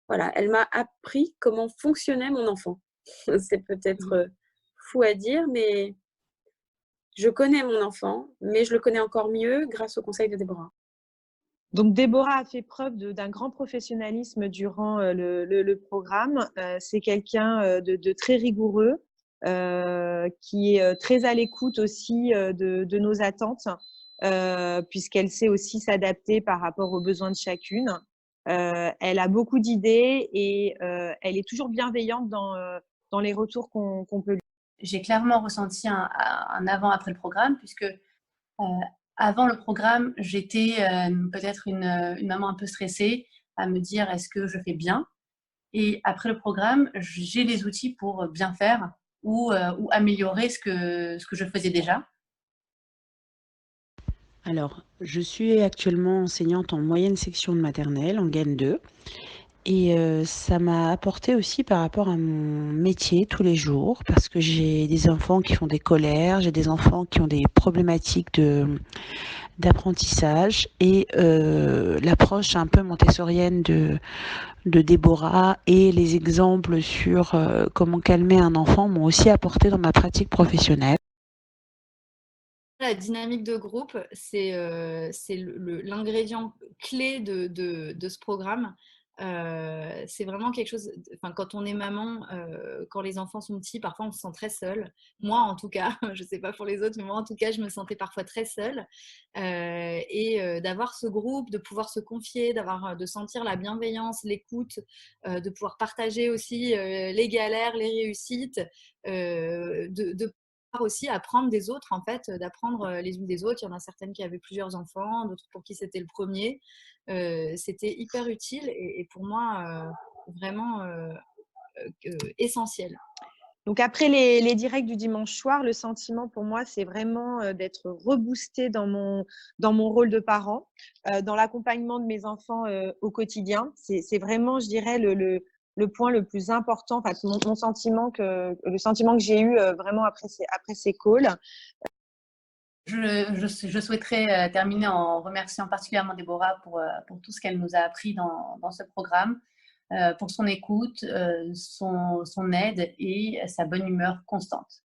voilà, elle m'a appris comment fonctionnait mon enfant. C'est peut-être, Mmh. fou à dire, mais je connais mon enfant, mais je le connais encore mieux grâce aux conseils de Déborah. Donc Déborah a fait preuve d'un grand professionnalisme durant, le programme. C'est quelqu'un, de très rigoureux, qui est, très à l'écoute aussi, de nos attentes, puisqu'elle sait aussi s'adapter par rapport aux besoins de chacune. Elle a beaucoup d'idées et elle est toujours bienveillante dans les retours qu'on peut lui. J'ai clairement ressenti un avant après le programme puisque, avant le programme, j'étais, peut-être une maman un peu stressée à me dire: «Est-ce que je fais bien?» Et après le programme, j'ai les outils pour bien faire ou améliorer ce que je faisais déjà. Alors, je suis actuellement enseignante en moyenne section de maternelle, en Gaine 2. Et ça m'a apporté aussi par rapport à mon métier tous les jours, parce que j'ai des enfants qui font des colères, j'ai des enfants qui ont des problématiques d'apprentissage et l'approche un peu montessorienne de Déborah et les exemples sur comment calmer un enfant m'ont aussi apporté dans ma pratique professionnelle. La dynamique de groupe, c'est l'ingrédient clé de ce programme. C'est vraiment quelque chose, enfin, quand on est maman, quand les enfants sont petits, parfois on se sent très seul. Moi, en tout cas, je ne sais pas pour les autres, mais moi, en tout cas, je me sentais parfois très seule. D'avoir ce groupe, de pouvoir se confier, de sentir la bienveillance, l'écoute, de pouvoir partager aussi les galères, les réussites, de aussi apprendre des autres, en fait, d'apprendre les unes des autres. Il y en a certaines qui avaient plusieurs enfants, d'autres pour qui c'était le premier. C'était hyper utile et pour moi, vraiment essentiel. Donc après les directs du dimanche soir, le sentiment pour moi, c'est vraiment, d'être reboostée dans mon rôle de parent, dans l'accompagnement de mes enfants, au quotidien. C'est vraiment, je dirais, le point le plus important, enfin mon sentiment le sentiment que j'ai eu, vraiment après ces calls. Je souhaiterais terminer en remerciant particulièrement Déborah pour tout ce qu'elle nous a appris dans ce programme, pour son écoute, son aide et sa bonne humeur constante.